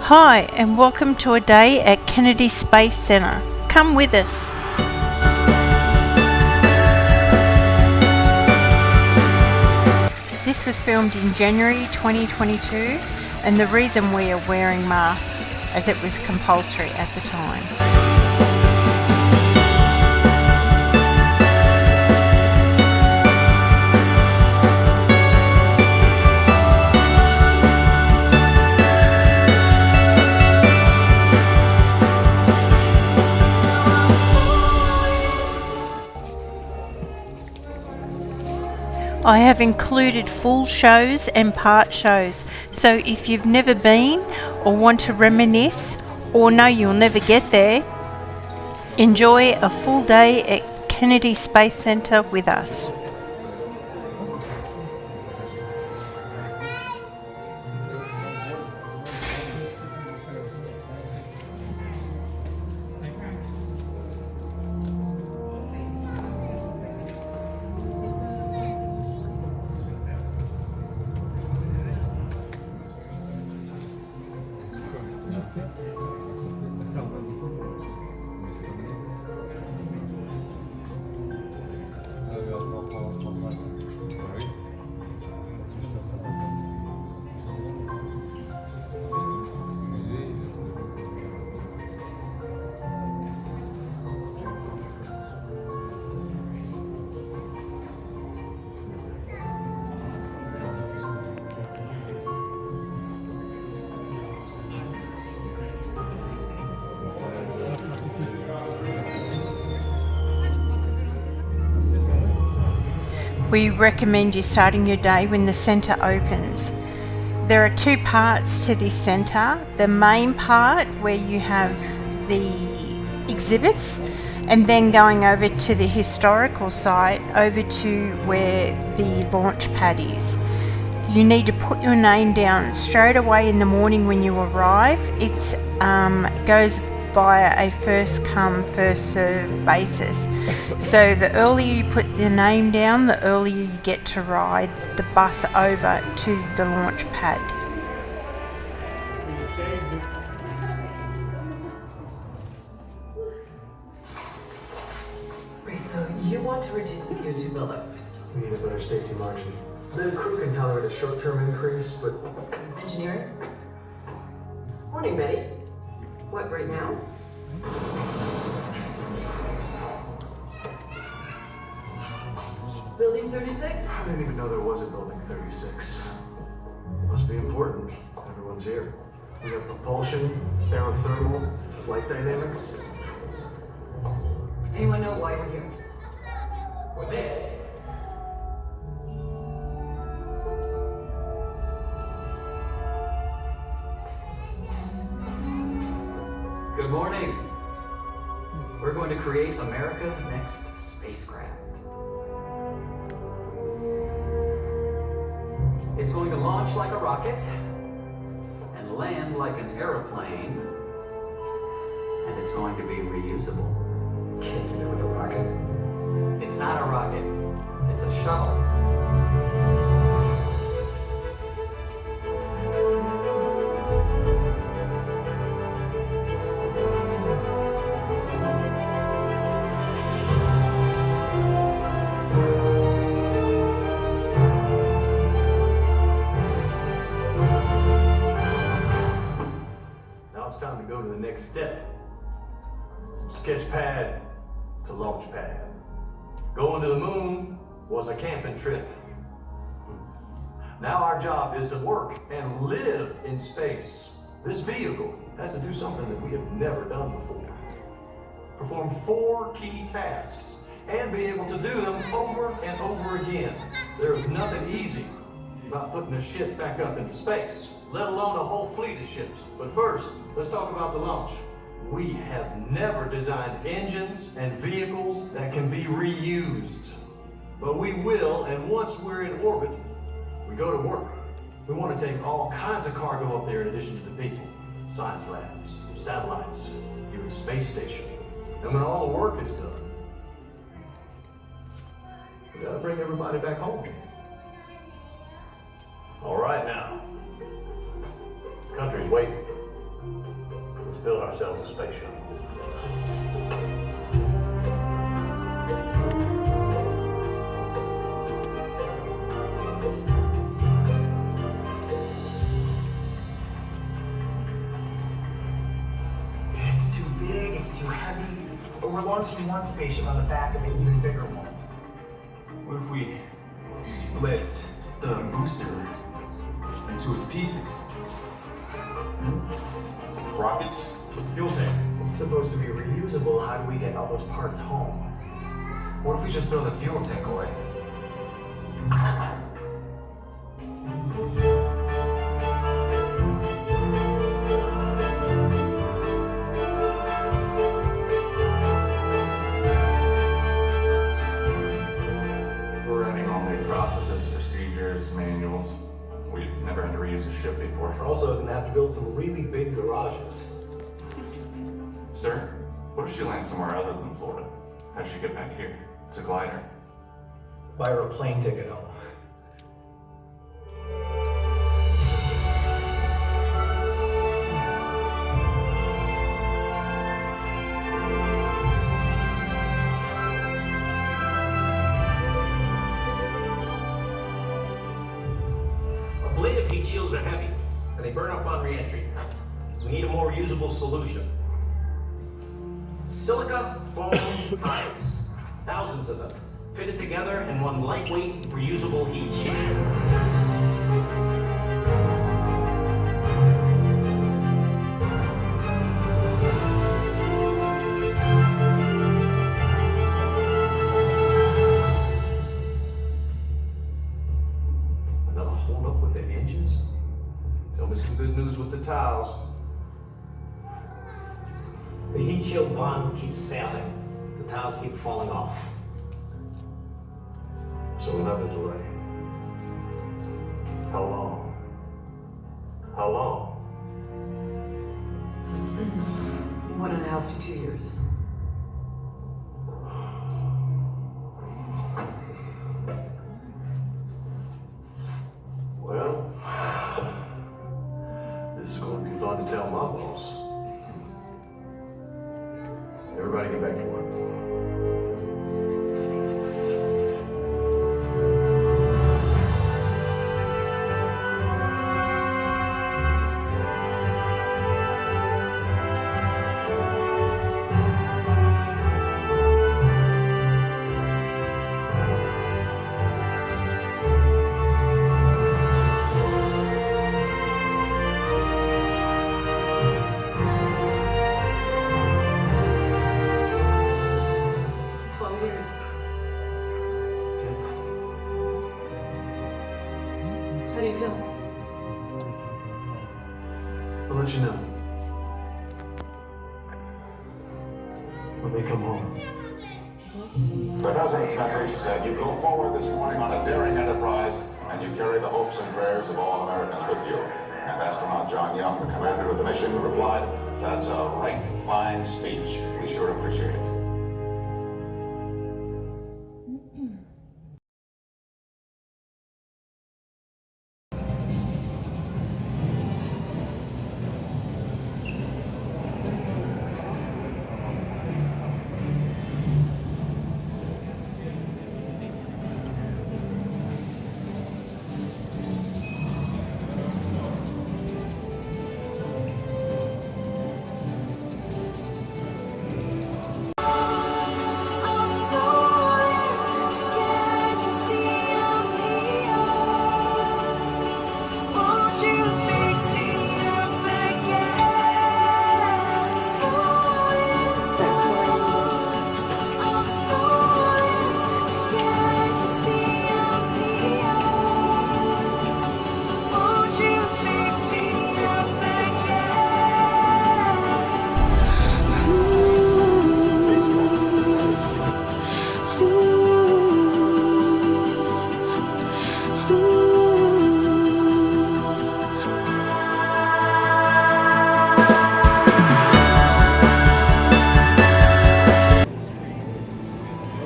Hi, and welcome to a day at Kennedy Space Center. Come with us. This was filmed in January 2022, and the reason we are wearing masks as it was compulsory at the time. I have included full shows and part shows, so if you've never been or want to reminisce or know you'll never get there, enjoy a full day at Kennedy Space Center with us. We recommend you starting your day when the centre opens. There are two parts to this centre. The main part where you have the exhibits, and then going over to the historical site, over to where the launch pad is. You need to put your name down straight away in the morning when you arrive. It goes via a first come first served basis. So the earlier you put your name down, the earlier you get to ride the bus over to the launch pad. Great, so you want to reduce the CO2 buildup? We need a better safety margin. The crew can tolerate a short-term increase, but... Engineering? Morning, Betty. What, right now? Building 36? I didn't even know there was a building 36. Must be important. Everyone's here. We have propulsion, aerothermal, flight dynamics. Anyone know why you're here? For this. Good morning. We're going to create America's next spacecraft. It's going to launch like a rocket and land like an airplane, and it's going to be reusable. Can't do that with a rocket. It's not a rocket, it's a shuttle. Now it's time to go to the next step. Sketch pad to launch pad. Going to the moon was a camping trip. Now our job is to work and live in space. This vehicle has to do something that we have never done before. Perform 4 key tasks and be able to do them over and over again. There is nothing easy about putting a ship back up into space, let alone a whole fleet of ships. But first, let's talk about the launch. We have never designed engines and vehicles that can be reused. But we will, and once we're in orbit, we go to work. We want to take all kinds of cargo up there in addition to the people. Science labs, satellites, even a space station. And when all the work is done, we gotta bring everybody back home. All right now. The country's waiting. Let's build ourselves a space shuttle. It's too big, it's too heavy. But we're launching one spaceship on the back of an even bigger one. What if we split the booster into its pieces? Rockets, fuel tank. It's supposed to be reusable. How do we get all those parts home? What if we just throw the fuel tank away? We're running all new processes, procedures, manuals. We've never had to reuse a ship before. We're also going to have to build some really big garages. Sir, what if she lands somewhere other than Florida? How does she get back here? It's a glider. Buy her a plane ticket home. Ablative heat shields are heavy, and they burn up on re-entry. We need a more reusable solution. Silica foam tires, thousands of them, fitted together in one lightweight, reusable heat shield. Another hold up with the engines? Tell me some good news with the tiles. The heat shield bond keeps failing. The tiles keep falling off. So another delay. How long? How long? 1.5 to 2 years. Well, this is going to be fun to tell my boss. Everybody get back to work. How do you feel? I'll let you know. When they come home. The President's message said, "You go forward this morning on a daring enterprise, and you carry the hopes and prayers of all Americans with you." And astronaut John Young, the commander of the mission, replied, "That's a right fine speech. We sure appreciate it."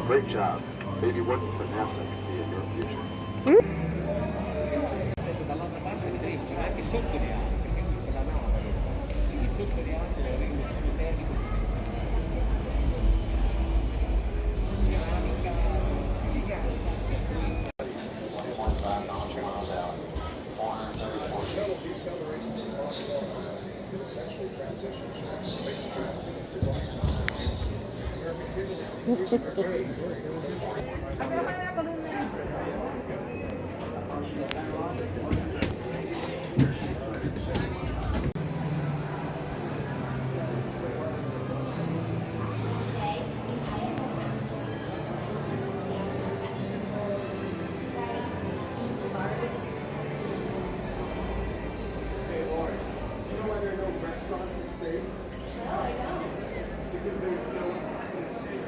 Great job. Maybe working for NASA could be in your future. Adesso dall'altra parte vedremo, c'è anche sotto le ali, perché questa è la nave. Quindi Shuttle decelerates to the possible it essentially transitions from spacecraft to rocket. We're continuing increasing our speed Hey, Lauren, do you know why there are no restaurants in space? No, I don't. Because there's no atmosphere.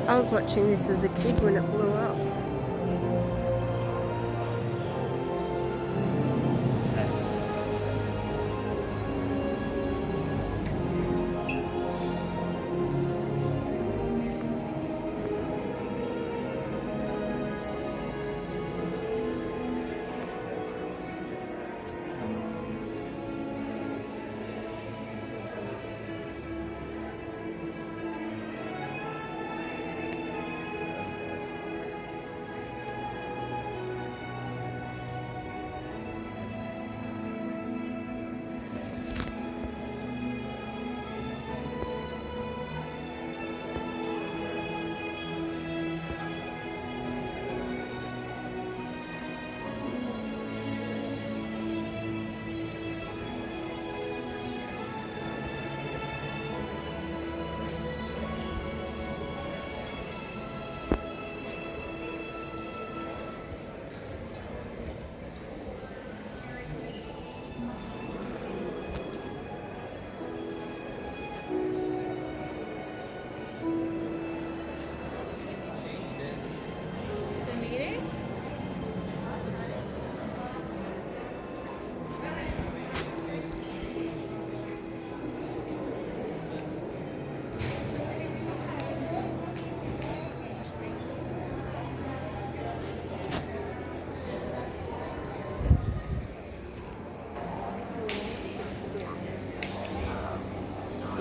I was watching this as a kid when it blew up.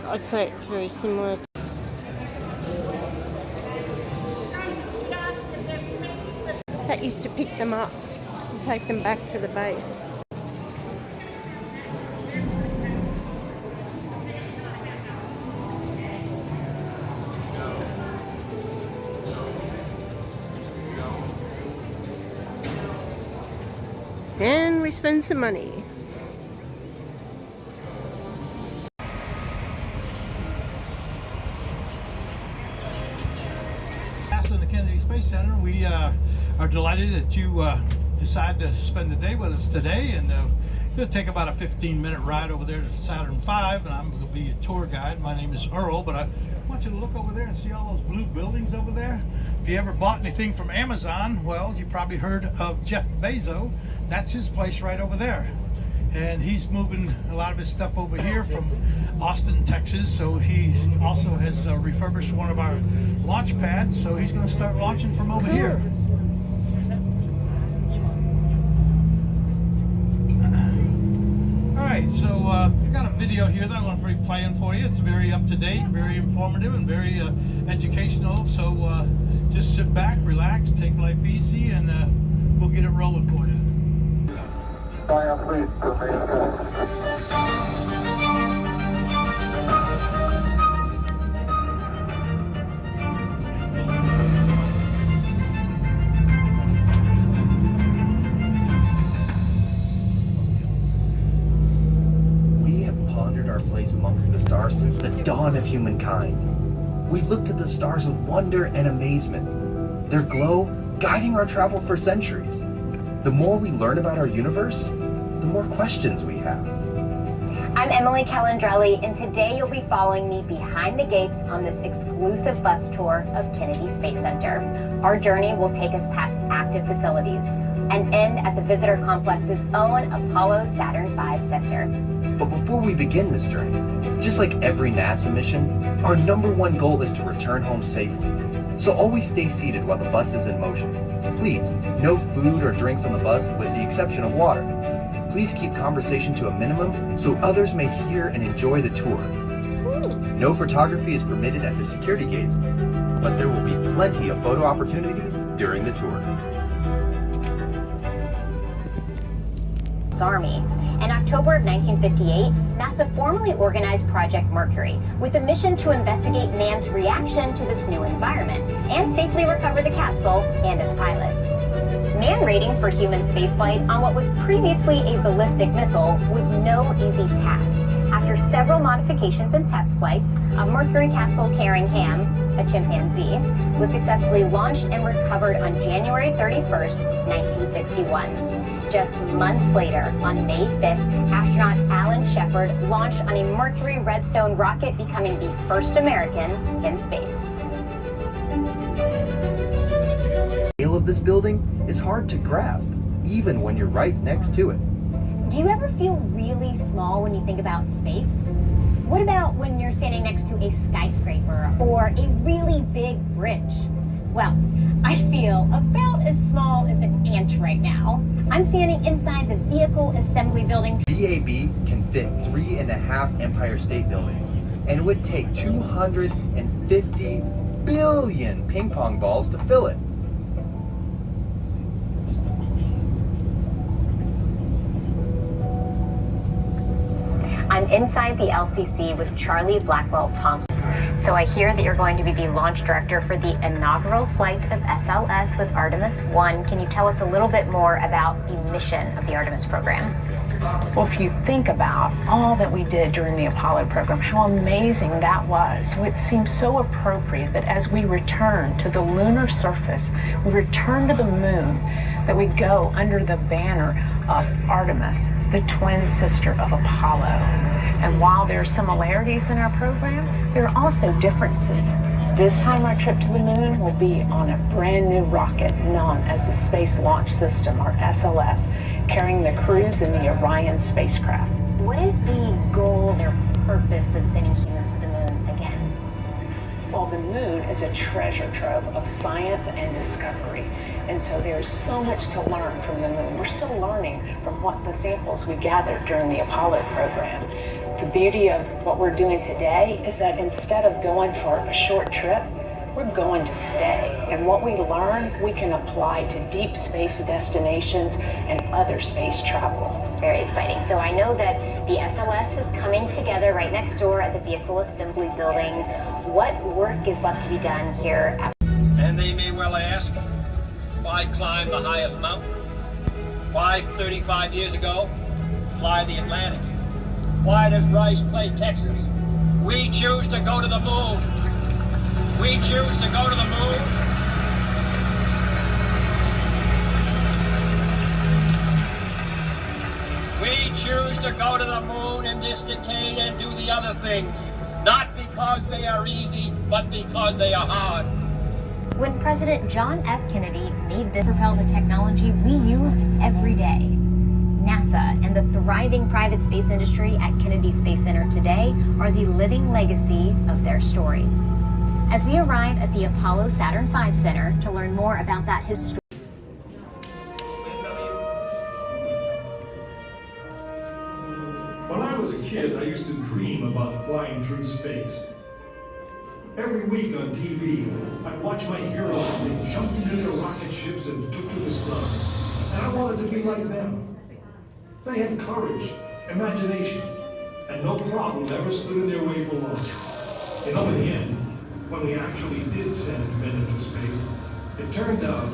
I'd say it's very similar to that used to pick them up and take them back to the base. And we spend some money. In the Kennedy Space Center, we are delighted that you decided to spend the day with us today, and it's going to take about a 15-minute ride over there to Saturn V, and I'm going to be your tour guide. My name is Earl, but I want you to look over there and see all those blue buildings over there. If you ever bought anything from Amazon, well, you probably heard of Jeff Bezos. That's his place right over there, and he's moving a lot of his stuff over here from Austin, Texas. So he also has refurbished one of our launch pads, so he's going to start launching from over here. Alright, so I've got a video here that I'm going to be playing for you. It's very up to date, very informative, and very educational. So just sit back, relax, take life easy, and we'll get it rolling for you. We have pondered our place amongst the stars since the dawn of humankind. We've looked at the stars with wonder and amazement, their glow guiding our travel for centuries. The more we learn about our universe, the more questions we have. I'm Emily Calandrelli, and today you'll be following me behind the gates on this exclusive bus tour of Kennedy Space Center. Our journey will take us past active facilities and end at the visitor complex's own Apollo Saturn V sector. But before we begin this journey, just like every NASA mission, our #1 goal is to return home safely. So always stay seated while the bus is in motion. Please, no food or drinks on the bus with the exception of water. Please keep conversation to a minimum so others may hear and enjoy the tour. No photography is permitted at the security gates, but there will be plenty of photo opportunities during the tour. Army. In October of 1958, NASA formally organized Project Mercury with a mission to investigate man's reaction to this new environment and safely recover the capsule and its pilot. Man rating for human spaceflight on what was previously a ballistic missile was no easy task. After several modifications and test flights, a Mercury capsule carrying Ham, a chimpanzee, was successfully launched and recovered on January 31st, 1961. Just months later, on May 5th, astronaut Alan Shepard launched on a Mercury Redstone rocket, becoming the first American in space. The scale of this building is hard to grasp, even when you're right next to it. Do you ever feel really small when you think about space? What about when you're standing next to a skyscraper or a really big bridge? Well, I feel about as small as an ant right now. I'm standing inside the Vehicle Assembly Building. VAB can fit 3.5 Empire State Buildings, and it would take 250 billion ping pong balls to fill it. I'm inside the LCC with Charlie Blackwell Thompson. So I hear that you're going to be the launch director for the inaugural flight of SLS with Artemis 1. Can you tell us a little bit more about the mission of the Artemis program? Well, if you think about all that we did during the Apollo program, how amazing that was. So it seems so appropriate that as we return to the lunar surface, we return to the moon, that we go under the banner of Artemis, the twin sister of Apollo. And while there are similarities in our program, there are also differences. This time our trip to the moon will be on a brand new rocket known as the Space Launch System, or SLS, carrying the crews in the Orion spacecraft. What is the goal or purpose of sending humans to the moon again? Well, the moon is a treasure trove of science and discovery. And so there's so much to learn from the moon. We're still learning from what the samples we gathered during the Apollo program. The beauty of what we're doing today is that instead of going for a short trip, we're going to stay. And what we learn, we can apply to deep space destinations and other space travel. Very exciting. So I know that the SLS is coming together right next door at the Vehicle Assembly Building. What work is left to be done here? And they may well ask, why climb the highest mountain? Why 35 years ago fly the Atlantic? Why does Rice play Texas? We choose to go to the moon. We choose to go to the moon. We choose to go to the moon in this decade and do the other things, not because they are easy, but because they are hard. When President John F. Kennedy made the propel the technology we use every day. NASA and the thriving private space industry at Kennedy Space Center today are the living legacy of their story. As we arrive at the Apollo Saturn V Center to learn more about that history. When I was a kid, I used to dream about flying through space. Every week on TV, I'd watch my heroes as they jumped into their rocket ships and took to the stars. And I wanted to be like them. They had courage, imagination, and no problem ever stood in their way for long. You know, in the end, when we actually did send men into space, it turned out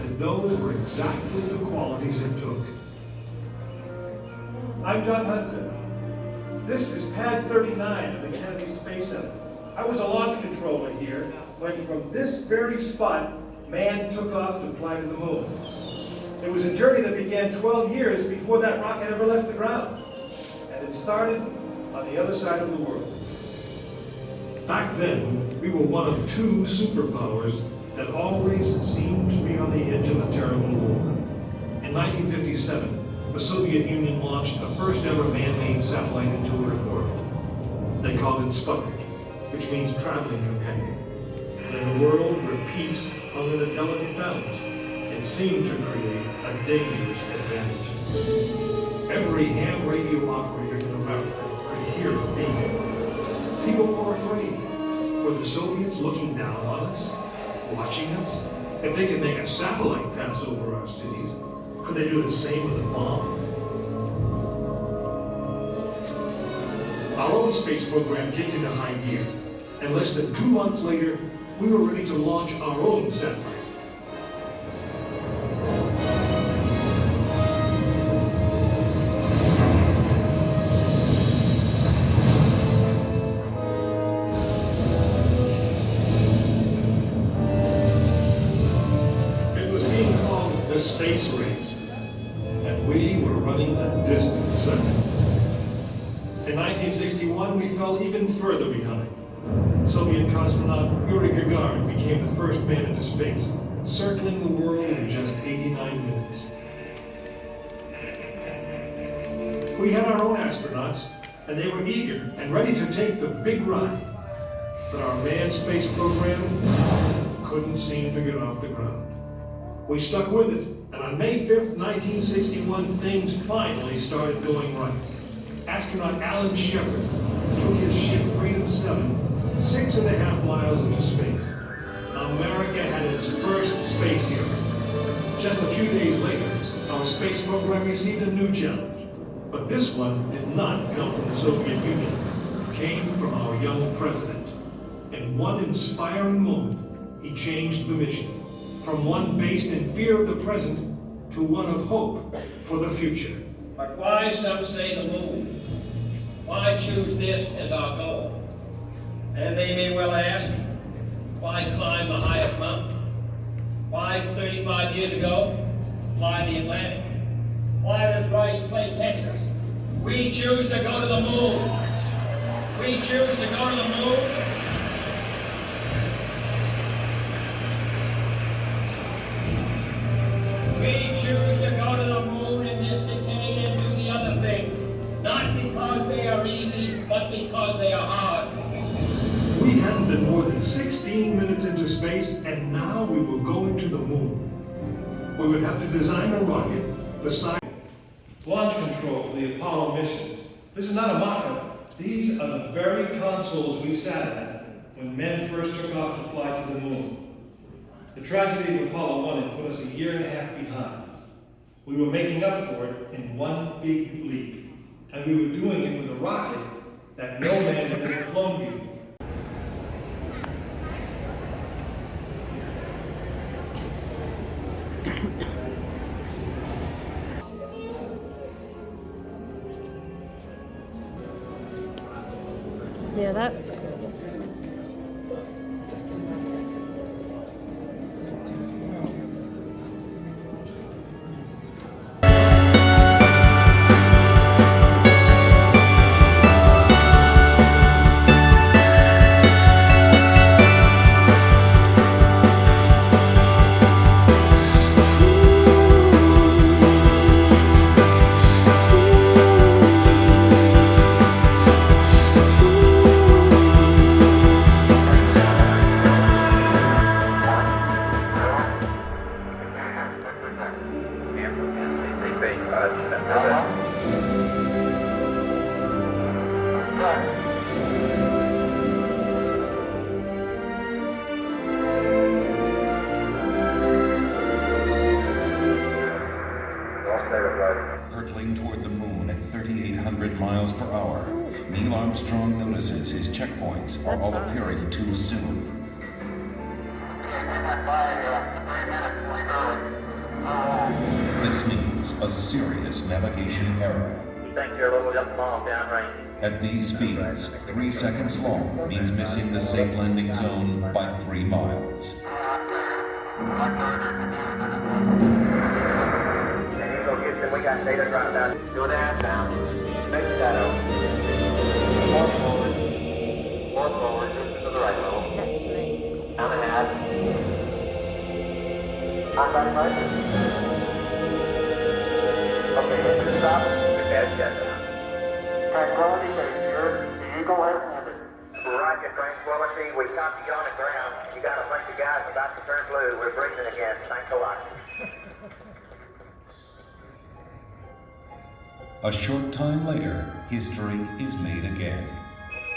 that those were exactly the qualities it took. I'm John Hudson. This is Pad 39 of the Kennedy Space Center. I was a launch controller here when from this very spot, man took off to fly to the moon. It was a journey that began 12 years before that rocket ever left the ground. And it started on the other side of the world. Back then, we were one of two superpowers that always seemed to be on the edge of a terrible war. In 1957, the Soviet Union launched the first ever man-made satellite into Earth orbit. They called it Sputnik, which means traveling companion. And in a world where peace hung in a delicate balance, it seemed to create a dangerous advantage. Every ham radio operator in America could hear it being. People were afraid. Were the Soviets looking down on us? Watching us? If they could make a satellite pass over our cities, could they do the same with a bomb? Our own space program kicked into high gear, and less than 2 months later, we were ready to launch our own satellite. It was being called the space race, and we were running a distant second. In 1961, we fell even further behind. Soviet cosmonaut Yuri Gagarin became the first man into space, circling the world in just 89 minutes. We had our own astronauts, and they were eager and ready to take the big ride. But our manned space program couldn't seem to get off the ground. We stuck with it, and on May 5th, 1961, things finally started going right. Astronaut Alan Shepard took his ship Freedom 7 6.5 miles into space. America had its first space hero. Just a few days later, our space program received a new challenge. But this one did not come from the Soviet Union. It came from our young president. In one inspiring moment, he changed the mission. From one based in fear of the present to one of hope for the future. But why, some say, the moon? Why choose this as our goal? And they may well ask, why climb the highest mountain? Why, 35 years ago, fly the Atlantic? Why this Rice Plate, Texas? We choose to go to the moon. We choose to go to the moon. We choose to go to the moon in this decade and do the other thing. Not because they are easy, but because they are hard. We hadn't been more than 16 minutes into space, and now we were going to the moon. We would have to design a rocket the size. Launch control for the Apollo missions. This is not a mock-up. These are the very consoles we sat at when men first took off to fly to the moon. The tragedy of Apollo 1 had put us a year and a half behind. We were making up for it in one big leap, and we were doing it with a rocket that no man had ever flown before. Yeah, that's cool. Hurtling toward the moon at 3,800 miles per hour, Neil Armstrong notices his checkpoints are all appearing too soon. This means a serious navigation error. You think you're a little jump bomb downrange? At these speeds, 3 seconds long means missing the safe landing zone by 3 miles. We got data right now. Go to half down. Make the data. more forward, just to the right a little. Down ahead. Contact right. Okay, engine stop. Dead shutdown. Tranquility Base here. The Eagle has landed. Roger, Tranquility. We copy you on the ground. You got a bunch of guys about to turn blue. We're breathing again. Thanks a lot. A short time later, history is made again.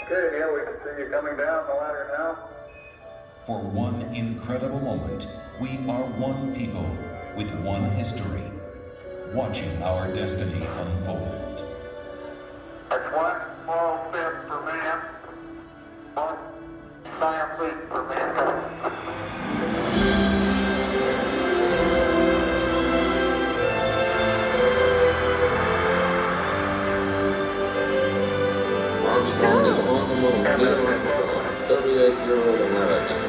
Okay, Neil, we can see you coming down the ladder now. For one incredible moment, we are one people with one history, watching our destiny unfold. That's one small step for man, one giant leap for mankind. Armstrong is on the moon. Neil Armstrong, 38-year-old American.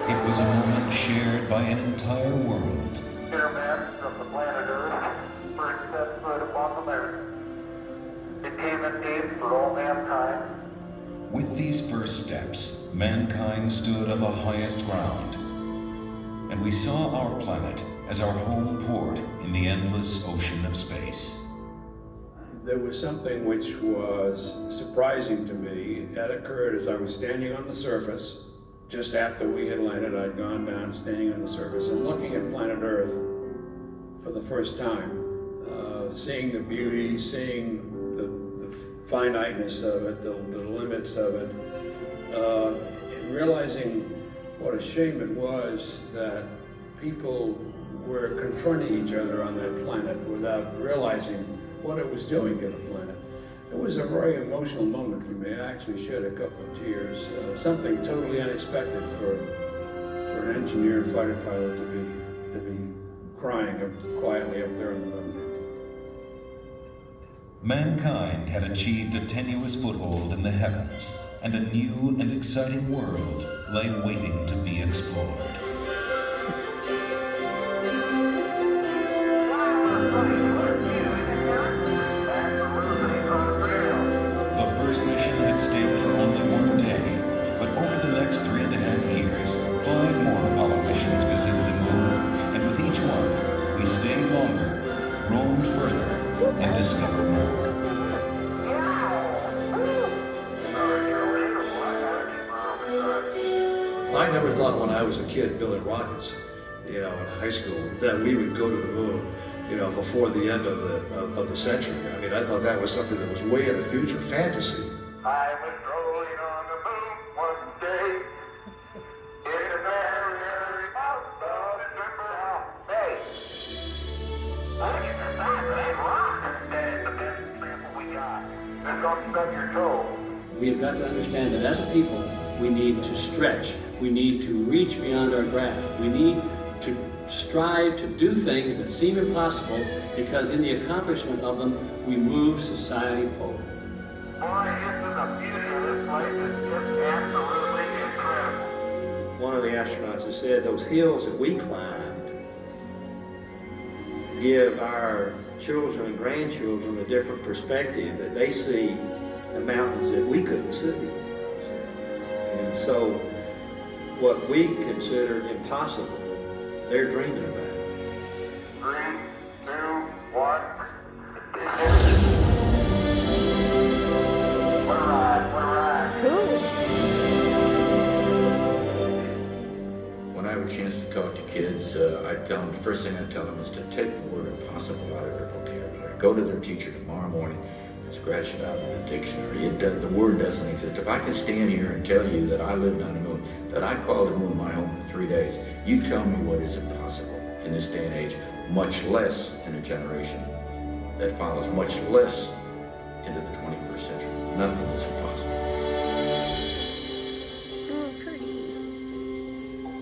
It was a moment shared by an entire world. Dear man from the planet Earth, first set foot upon the moon. It came in peace for all mankind. With these first steps, mankind stood on the highest ground, and we saw our planet as our home port in the endless ocean of space. There was something which was surprising to me. That occurred as I was standing on the surface. Just after we had landed, I'd gone down, standing on the surface and looking at planet Earth for the first time, seeing the beauty, seeing the finiteness of it, the limits of it, and realizing what a shame it was that people were confronting each other on that planet without realizing what it was doing to the planet. It was a very emotional moment for me. I actually shed a couple of tears. Something totally unexpected for an engineer and fighter pilot to be crying quietly up there on the moon. Mankind had achieved a tenuous foothold in the heavens, and a new and exciting world lay waiting to be explored. The first mission had stayed for only one day, but over the next 3.5 years, 5 more Apollo missions visited the moon, and with each one, we stayed longer, roamed further, and discovered more. I never thought when I was a kid building rockets, in high school, that we would go to the moon, before the end of the century. I mean, I thought that was something that was way in the future, fantasy. I was rolling on the moon one day in a very house on a timber bay. Look at the size of that rock. That's the best example we got. It's gonna stub your toe. We have got to understand that as a people, we need to stretch. We need to reach beyond our grasp. We need to strive to do things that seem impossible, because in the accomplishment of them, we move society forward. Boy, isn't the beauty of this place is just absolutely incredible. One of the astronauts has said those hills that we climbed give our children and grandchildren a different perspective, that they see the mountains that we couldn't see. And so what we considered impossible, they're dreaming about. 3, 2, 1. What a ride. Cool. When I have a chance to talk to kids, I tell them, the first thing I tell them is to take the word impossible out of their vocabulary. Go to their teacher tomorrow morning and scratch it out in the dictionary. The word doesn't exist. If I could stand here and tell you that I lived on the moon, that I called the moon my home for 3 days, you tell me what is impossible in this day and age, much less in a generation that follows, much less into the 21st century. Nothing is impossible.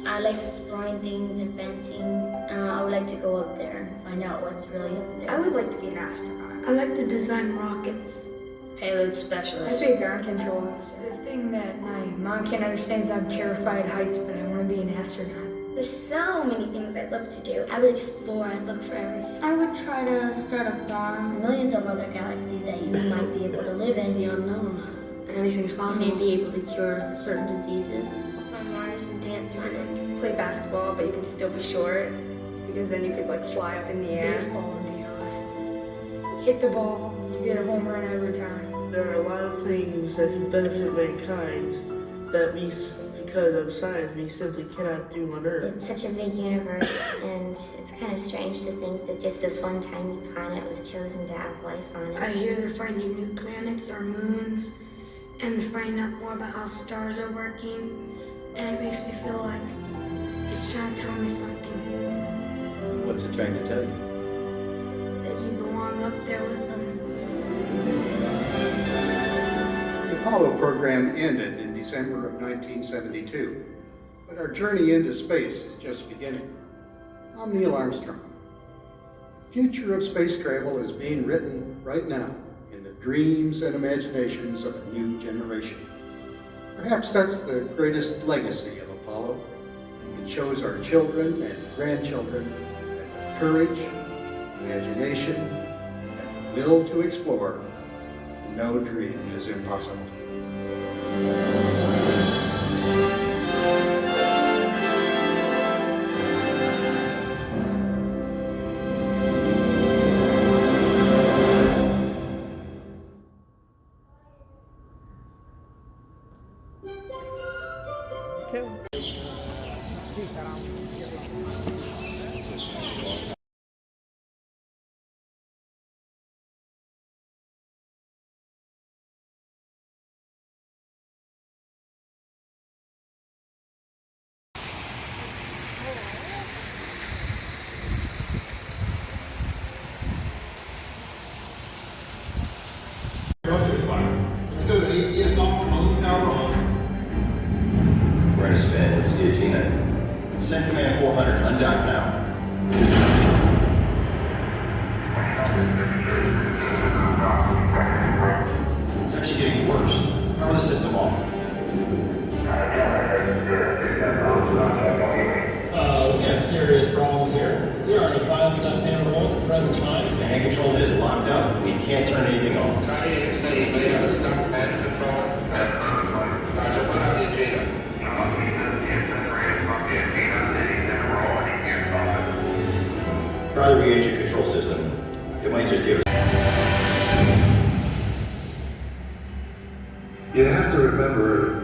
I like exploring things, inventing. I would like to go up there and find out what's really up there. I would like to be an astronaut. I like to design rockets. Payload specialist. I'd be a ground control officer. The thing that my mom can't understand is I'm terrified of heights, but I want to be an astronaut. There's so many things I'd love to do. I would explore, I'd look for everything. I would try to start a farm. Millions of other galaxies that you might be able to live in. It's the unknown. Anything's possible. You may be able to cure certain diseases. On Mars and dance on it. Play basketball, but you can still be short, because then you could like fly up in the air. Baseball would be awesome. Hit the ball, you get a home run every time. There are a lot of things that could benefit mankind that we, because of science, we simply cannot do on Earth. It's such a big universe, and it's kind of strange to think that just this one tiny planet was chosen to have life on it. I hear they're finding new planets or moons, and they're finding out more about how stars are working, and it makes me feel like it's trying to tell me something. What's it trying to tell you? That you belong up there with them. The Apollo program ended in December of 1972, but our journey into space is just beginning. I'm Neil Armstrong. The future of space travel is being written right now in the dreams and imaginations of a new generation. Perhaps that's the greatest legacy of Apollo. It shows our children and grandchildren that with courage, imagination, and the will to explore, no dream is impossible. Let's go to ACSR, Cones Tower on. We're in a spin. Let's see a G-Net. Send command 400, undock now. It's actually getting worse. Power the system off. We have serious problems here. We are in the final left-hand roll at the present time. The hand control is locked up. We can't turn anything off. Try the re-entry control system. It might just give us... You have to remember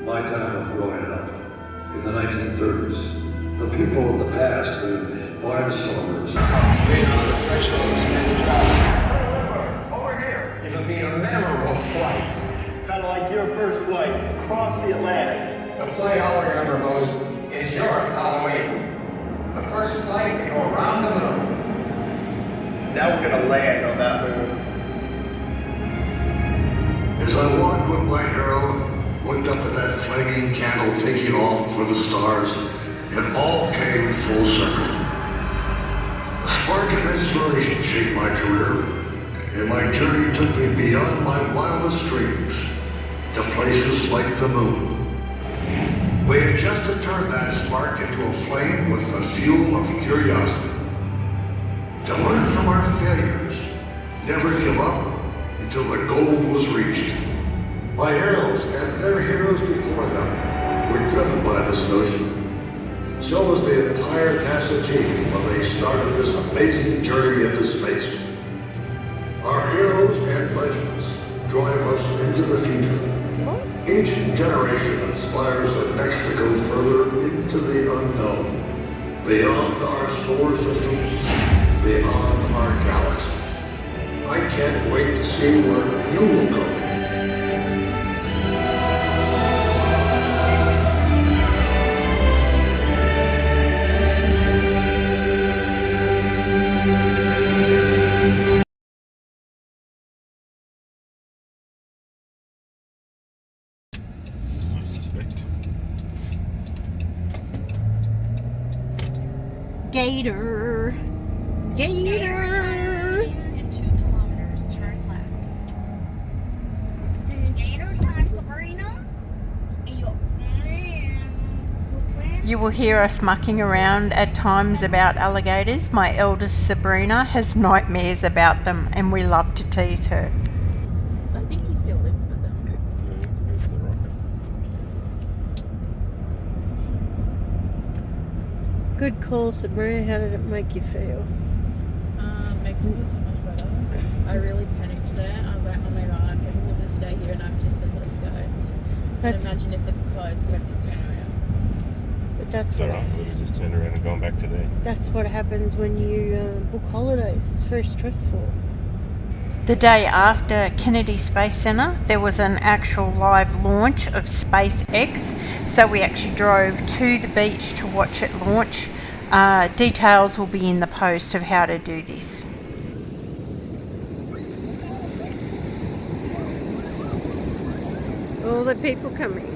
my time of growing up in the 1930s. The people of the past were barnstormers. Over here, it'll be a memorable flight. Kind of like your first flight across the Atlantic. The flight I'll remember most is your Apollo 8. The first flight to go around the moon. Now we're gonna land on that moon. As I walked with my hero, looked up at that flaming candle taking off for the stars, it all came full circle. A spark of inspiration shaped my career, and my journey took me beyond my wildest dreams to places like the moon. We had just to turn that spark into a flame with the fuel of curiosity. To learn from our failures, never give up until the goal was reached. My heroes and their heroes before them were driven by this notion. So was the entire NASA team when they started this amazing journey into space. Our heroes and legends drive us into the future. Each generation inspires the next to go further into the unknown, beyond our solar system, beyond our galaxy. I can't wait to see where you will go. Gator. Gator. In 2 kilometers, turn left. You will hear us mucking around at times about alligators. My eldest Sabrina has nightmares about them, and we love to tease her. I think he still lives with them. Good call, Sabrina. How did it make you feel? Makes me feel so much better. I really panicked there. I was like, oh my god, people will just stay here, and I've just said, let's go. And imagine if it's closed, we have to turn around. But that's It's alright, we'll just turn around and going back today. That's what happens when you book holidays. It's very stressful. The day after Kennedy Space Center, there was an actual live launch of SpaceX, so we actually drove to the beach to watch it launch. Details will be in the post of how to do this. All the people coming.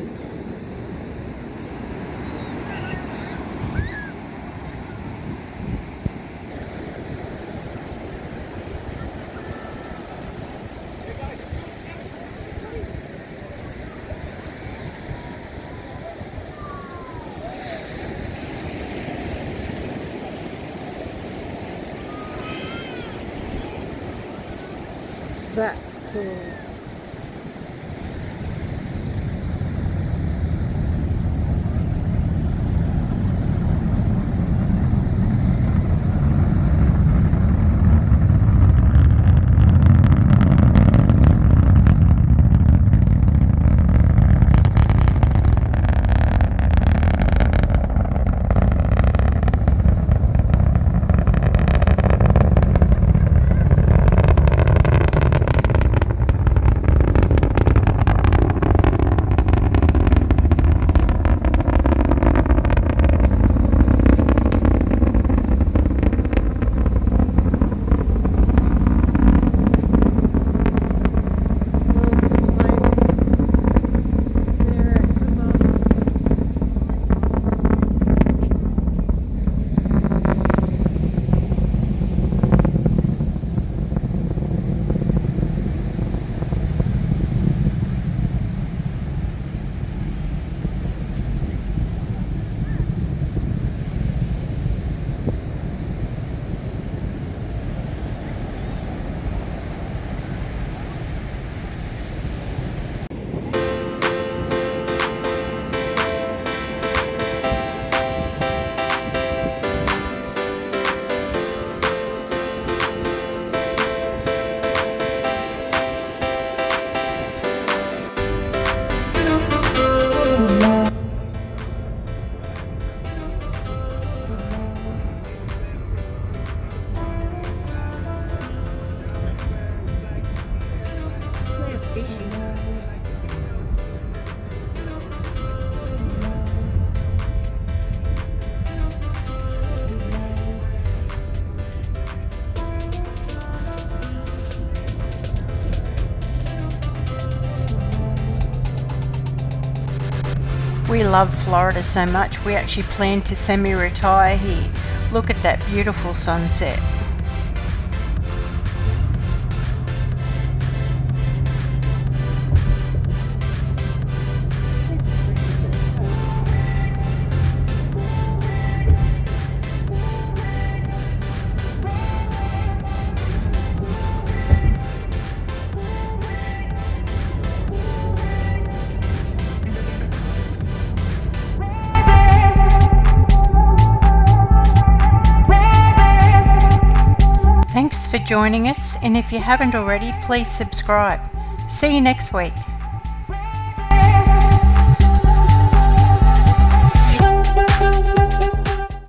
That's cool. We love Florida so much, we actually plan to semi-retire here. Look at that beautiful sunset. Thanks for joining us, and if you haven't already, please subscribe. See you next week.